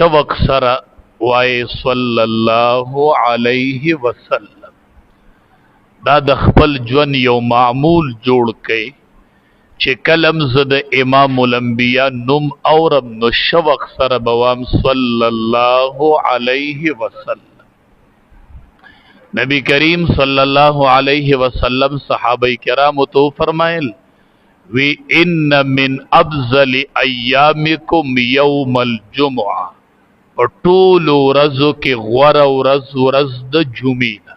شوق سره وای صلی الله علیه وسلم. دا د خپل ژوند یو معمول جوړ کړي چې کلم زه د امام الانبیاء نوم اورم نو شوق سره بوام صلی الله علیه وسلم. نبی کریم صلی الله علیه وسلم صحابه کرام تو فرمایل وی ان من افضل ایامکم یوم الجمعه، په ټولو ورځو کې غوره ورځ د جمعې ده.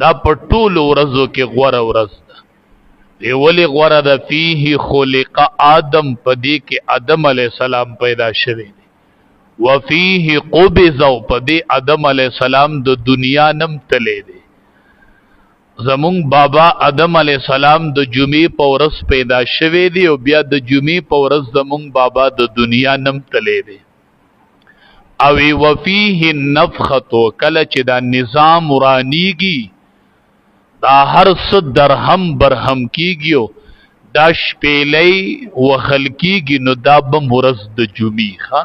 دا په ټولو ورځو کې غوره ورځ ده. دی ولې غوره ده؟ فیه خلق آدم، په دې کې آدم علیه السلام پیدا شوی دی. وفیه قبض، او په دې آدم علیه السلام د دنیا نم تلی دی. زمون بابا آدم علیہ السلام د جمعې په ورځ پیدا شوی دی او بیا د جمعې په ورځ زمون بابا د دنیا نم تلی دی. او وفیه النفخه، کله چې دا نظام ورانیږي، دا هر څه درهم برهم کیږي، دا شپېلۍ وهل کیږي، نو دا به ورځ د جمعې ښه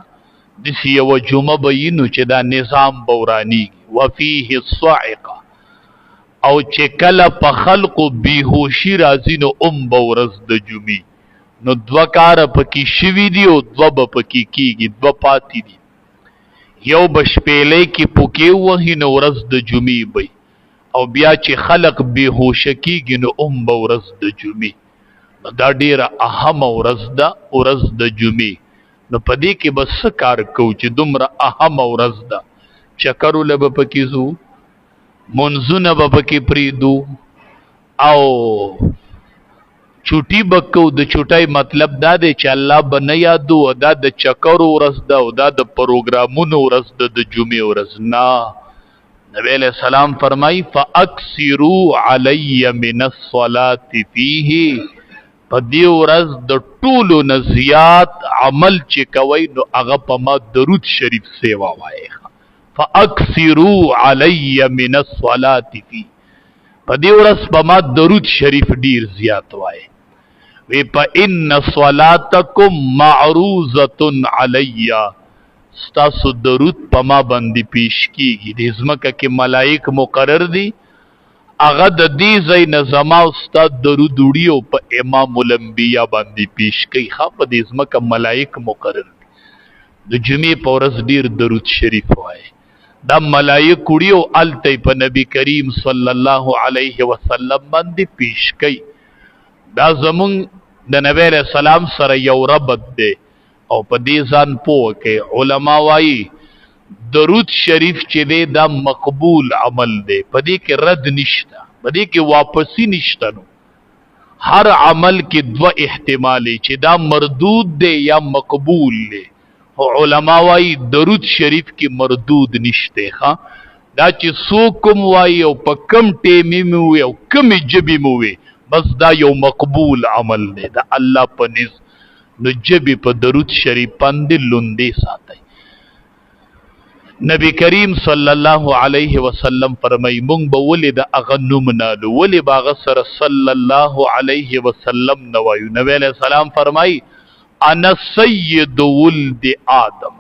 داسې یوه جمعه به وي نو چې دا نظام به ورانیږي. وفیه الصاعقه، او چې کله په خلقو بیهوشي راځي نو به ورځ د جمعې. نو دوه کاره پکې شوي دي او دوه به پکې کېږي، دوه پاتې دي. یو به شپېلۍ کې پوکې وهي نو ورځ د جمعې به، او بیا چې خلق بیهوشه کېږي نو به ورځ د جمعې. نو دا ډېره اهمه ورځ ده، ورځ د جمعې. نو په دې کې به څه کار کوو چې دومره اهمه ورځ ده؟ چکرو له به پکې ځو، منځونه به پکې پریدو، او چوټي به کوو. د چوټۍ مطلب دا دی چې الله به نه یادو، دا د چکرو ورځ ده او دا د پروګرامونو ورځ ده، د جمعې ورځ نه. نبی علیہ السلام فرمایي فاکثروا علی من الصلاة فیه، په دې ورځ د ټولو نه زیات عمل چې کوئ نو هغه په ما درود شریف سیوا وایي. فاکثروا علی من الصلاة فی، په دې ورځ په ما درود شریف ډیر زیات وایي. وی په ان صلاتکم معروضه علی، ستاسو درود په ما باندې پیش کیږي. د ځمکه کې ملائک مقرر دي، هغه د دې ځای نه زما او ستا درود وړي او په امام الانبیاء باندې پیش کوي. ښه په دې ځمکه ملائک مقرر دي. د جمعې په ورځ ډیر درود شریف وایي. دا ملائک وړي او هلته په نبی کریم صلی الله علیه وسلم باندې پیش کوي. دا زمون د نبی علیہ السلام سره یو ربط دی او په دې ځان پوه کوي. علما وایي درود شریف چې دی دا مقبول عمل دی، په دې کې رد نشته، په دې کې واپسی نشته. نو هر عمل کې دوه احتمال چې دا مردود دی یا مقبول دی. علماء وایي درود شریف کې مردود نشته. ښه دا چې څوک کوم وایي او په کم ټیمې مې وي او کمې ژبې مې وي، بس دا یو مقبول عمل دی د الله په نزد. نو ژبې په درود شریف باندې لوندې ساتئ. نبی کریم صلی الله علیه وسلم فرمایي مونږ به ولې د هغه نوم نالو، ولې به هغه سره صلی الله علیه وسلم نه وایو؟ نبی علیہ السلام فرمایي انا سید ولد آدم،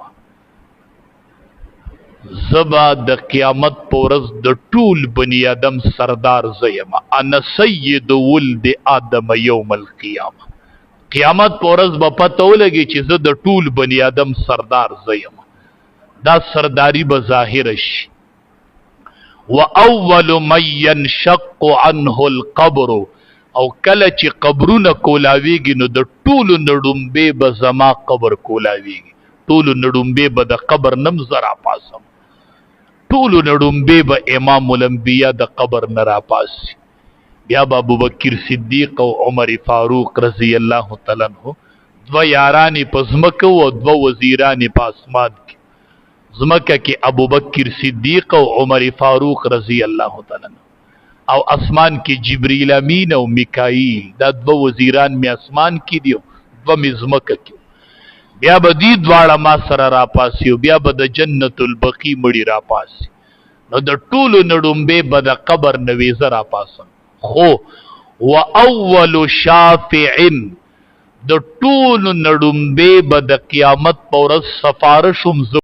زبا د قیامت په ورځ د ټول بنی آدم سردار زیم. انا سید ولد آدم یوم القیامه، قیامت په ورځ به پته ولګي چې زه د ټول بنی آدم سردار زیم. دا سرداری به ظاهر شي. واول من ينشق عنه القبر، او کله چې قبرونه کولاویږي نو د ټولو نډومبې به زما قبر کولاویږي. ټولو نډومبې به د قبر نم زه راپاسم، ټولو نډومبې به امام الانبیاء د قبر نه راپاسي. بیا به ابوبکر صدیق او عمر فاروق رضی الله تعالی عنہ دوه یارانې په ځمکه او دوه وزیرانې په اسمان کې. ځمکه کې ابوبکر صدیق او عمر فاروق رضی الله تعالی عنہ، او اسمان کې جبرئیل امین او میکائیل، دا دوه وزیران می اسمان کې دي، دوه می ځمکه کې. بیا به دې دواړه ما سره راپاسي او بیا به د جنت البقیع مړي راپاسي. نو د ټولو نډومبې به د قبر نه وي زه راپاسم. خو و اول شافع، د ټولو نړومبې به د قیامت په ورځ سفارش هم